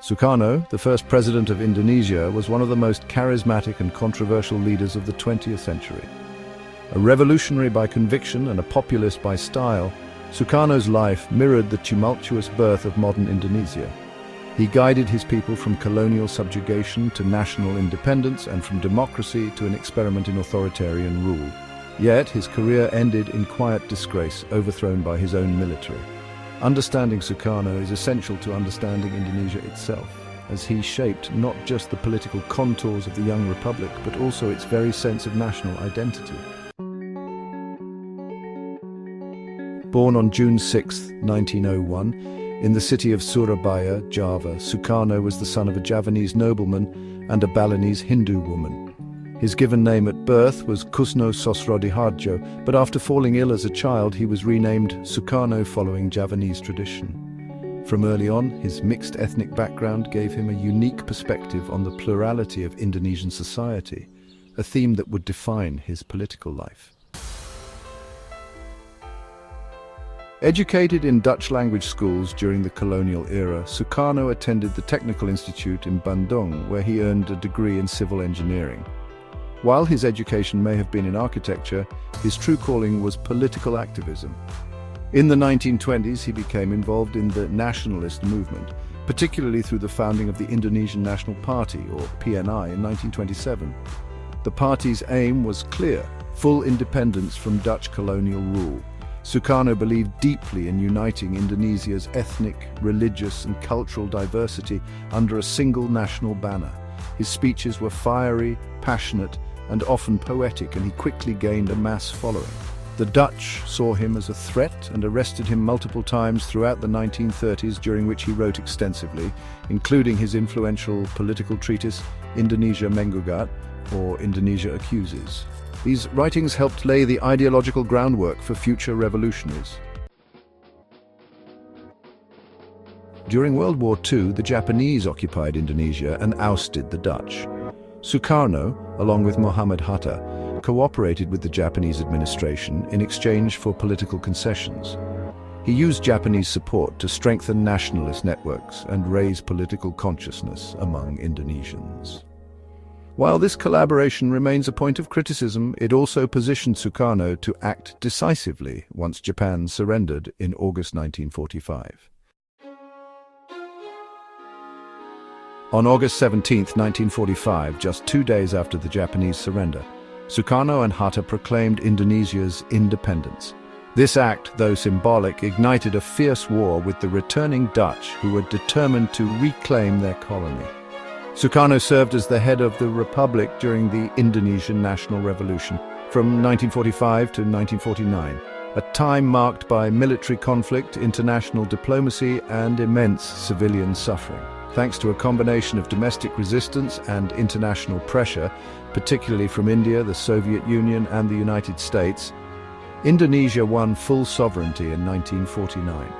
Sukarno, the first president of Indonesia, was one of the most charismatic and controversial leaders of the 20th century. A revolutionary by conviction and a populist by style, Sukarno's life mirrored the tumultuous birth of modern Indonesia. He guided his people from colonial subjugation to national independence and from democracy to an experiment in authoritarian rule. Yet his career ended in quiet disgrace, overthrown by his own military. Understanding Sukarno is essential to understanding Indonesia itself, as he shaped not just the political contours of the young republic, but also its very sense of national identity. Born on June 6, 1901, in the city of Surabaya, Java, Sukarno was the son of a Javanese nobleman and a Balinese Hindu woman. His given name at birth was Kusno Sosrodihardjo, but after falling ill as a child, he was renamed Sukarno following Javanese tradition. From early on, his mixed ethnic background gave him a unique perspective on the plurality of Indonesian society, a theme that would define his political life. Educated in Dutch-language schools during the colonial era, Sukarno attended the Technical Institute in Bandung, where he earned a degree in civil engineering. While his education may have been in architecture, his true calling was political activism. In the 1920s, he became involved in the nationalist movement, particularly through the founding of the Indonesian National Party, or PNI, in 1927. The party's aim was clear: full independence from Dutch colonial rule. Sukarno believed deeply in uniting Indonesia's ethnic, religious and cultural diversity under a single national banner. His speeches were fiery, passionate and often poetic, and he quickly gained a mass following. The Dutch saw him as a threat and arrested him multiple times throughout the 1930s, during which he wrote extensively, including his influential political treatise Indonesia Menggugat, or Indonesia Accuses. These writings helped lay the ideological groundwork for future revolutionaries. During World War II, the Japanese occupied Indonesia and ousted the Dutch. Sukarno, along with Muhammad Hatta, cooperated with the Japanese administration in exchange for political concessions. He used Japanese support to strengthen nationalist networks and raise political consciousness among Indonesians. While this collaboration remains a point of criticism, it also positioned Sukarno to act decisively once Japan surrendered in August 1945. On August 17, 1945, just 2 days after the Japanese surrender, Sukarno and Hatta proclaimed Indonesia's independence. This act, though symbolic, ignited a fierce war with the returning Dutch, who were determined to reclaim their colony. Sukarno served as the head of the Republic during the Indonesian National Revolution from 1945 to 1949, a time marked by military conflict, international diplomacy, and immense civilian suffering. Thanks to a combination of domestic resistance and international pressure, particularly from India, the Soviet Union, and the United States, Indonesia won full sovereignty in 1949.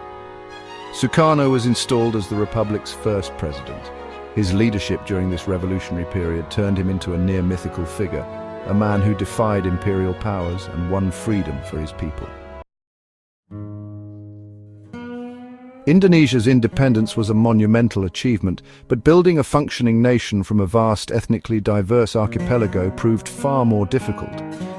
Sukarno was installed as the Republic's first president. His leadership during this revolutionary period turned him into a near-mythical figure, a man who defied imperial powers and won freedom for his people. Indonesia's independence was a monumental achievement, but building a functioning nation from a vast, ethnically diverse archipelago proved far more difficult.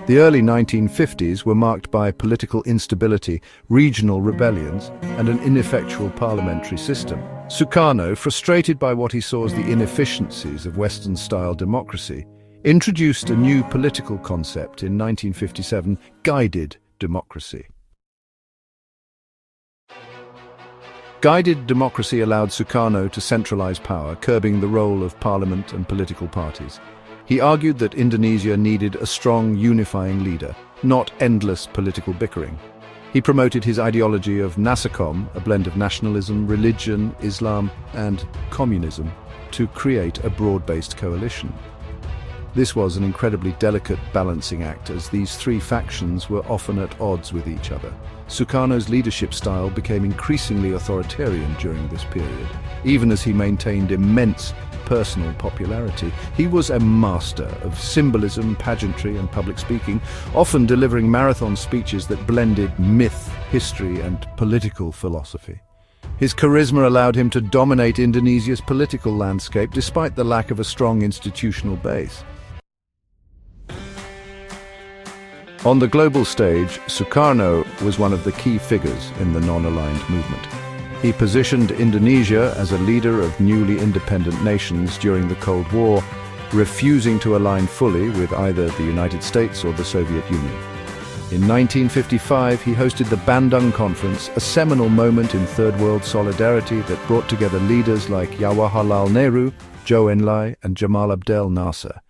The early 1950s were marked by political instability, regional rebellions, and an ineffectual parliamentary system. Sukarno, frustrated by what he saw as the inefficiencies of Western-style democracy, introduced a new political concept in 1957, guided democracy. Guided democracy allowed Sukarno to centralize power, curbing the role of parliament and political parties. He argued that Indonesia needed a strong, unifying leader, not endless political bickering. He promoted his ideology of Nasakom, a blend of nationalism, religion, Islam, and communism, to create a broad-based coalition. This was an incredibly delicate balancing act, as these three factions were often at odds with each other. Sukarno's leadership style became increasingly authoritarian during this period. Even as he maintained immense personal popularity, he was a master of symbolism, pageantry, and public speaking, often delivering marathon speeches that blended myth, history, and political philosophy. His charisma allowed him to dominate Indonesia's political landscape despite the lack of a strong institutional base. On the global stage, Sukarno was one of the key figures in the non-aligned movement. He positioned Indonesia as a leader of newly independent nations during the Cold War, refusing to align fully with either the United States or the Soviet Union. In 1955, he hosted the Bandung Conference, a seminal moment in Third World solidarity that brought together leaders like Jawaharlal Nehru, Zhou Enlai, and Jamal Abdel Nasser.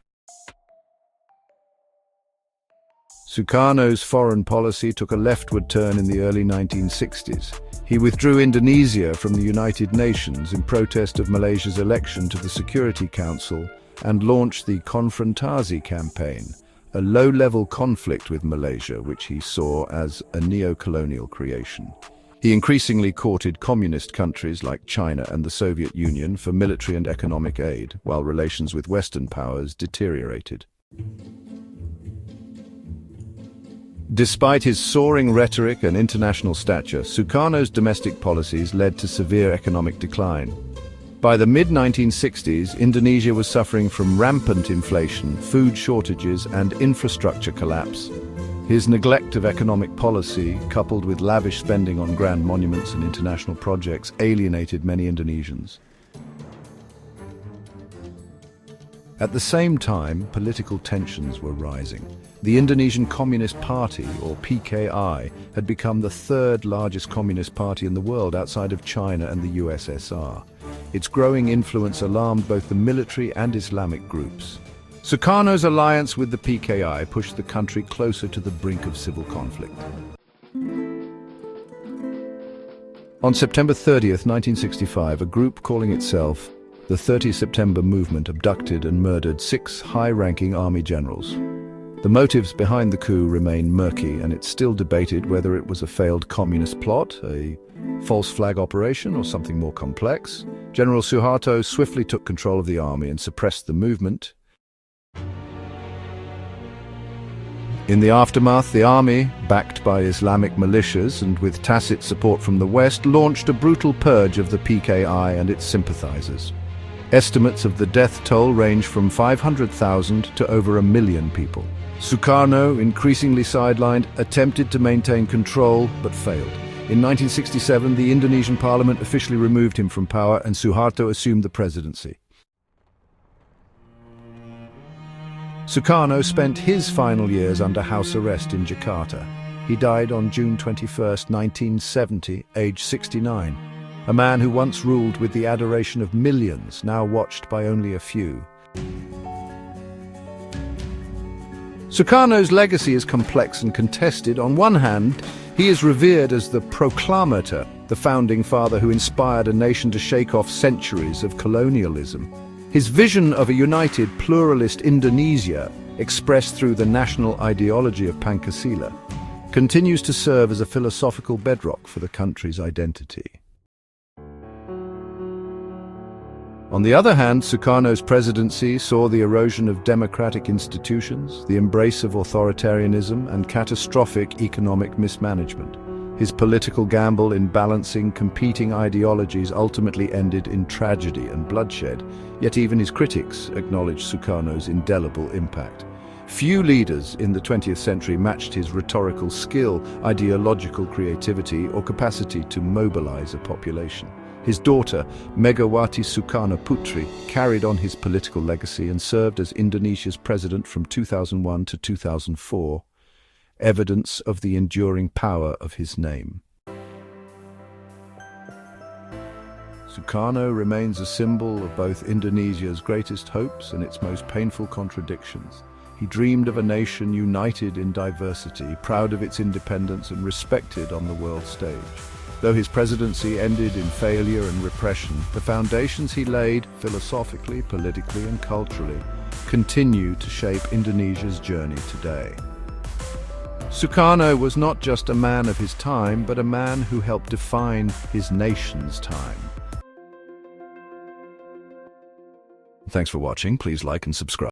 Sukarno's foreign policy took a leftward turn in the early 1960s. He withdrew Indonesia from the United Nations in protest of Malaysia's election to the Security Council and launched the Konfrontasi campaign, a low-level conflict with Malaysia which he saw as a neo-colonial creation. He increasingly courted communist countries like China and the Soviet Union for military and economic aid, while relations with Western powers deteriorated. Despite his soaring rhetoric and international stature, Sukarno's domestic policies led to severe economic decline. By the mid-1960s, Indonesia was suffering from rampant inflation, food shortages, and infrastructure collapse. His neglect of economic policy, coupled with lavish spending on grand monuments and international projects, alienated many Indonesians. At the same time, political tensions were rising. The Indonesian Communist Party, or PKI, had become the third largest communist party in the world outside of China and the USSR. Its growing influence alarmed both the military and Islamic groups. Sukarno's alliance with the PKI pushed the country closer to the brink of civil conflict. On September 30th, 1965, a group calling itself the 30 September Movement abducted and murdered 6 high-ranking army generals. The motives behind the coup remain murky, and it's still debated whether it was a failed communist plot, a false flag operation, or something more complex. General Suharto swiftly took control of the army and suppressed the movement. In the aftermath, the army, backed by Islamic militias and with tacit support from the West, launched a brutal purge of the PKI and its sympathizers. Estimates of the death toll range from 500,000 to over 1 million people. Sukarno, increasingly sidelined, attempted to maintain control but failed. In 1967, the Indonesian parliament officially removed him from power and Suharto assumed the presidency. Sukarno spent his final years under house arrest in Jakarta. He died on June 21, 1970, aged 69. A man who once ruled with the adoration of millions, now watched by only a few. Sukarno's legacy is complex and contested. On one hand, he is revered as the proclamator, the founding father who inspired a nation to shake off centuries of colonialism. His vision of a united, pluralist Indonesia, expressed through the national ideology of Pancasila, continues to serve as a philosophical bedrock for the country's identity. On the other hand, Sukarno's presidency saw the erosion of democratic institutions, the embrace of authoritarianism, and catastrophic economic mismanagement. His political gamble in balancing competing ideologies ultimately ended in tragedy and bloodshed, yet even his critics acknowledged Sukarno's indelible impact. Few leaders in the 20th century matched his rhetorical skill, ideological creativity, or capacity to mobilize a population. His daughter, Megawati Soekarno-Putri, carried on his political legacy and served as Indonesia's president from 2001 to 2004, evidence of the enduring power of his name. Sukarno remains a symbol of both Indonesia's greatest hopes and its most painful contradictions. He dreamed of a nation united in diversity, proud of its independence and respected on the world stage. Though his presidency ended in failure and repression, the foundations he laid, philosophically, politically, and culturally, continue to shape Indonesia's journey today. Sukarno was not just a man of his time, but a man who helped define his nation's time. Thanks for watching. Please like and subscribe.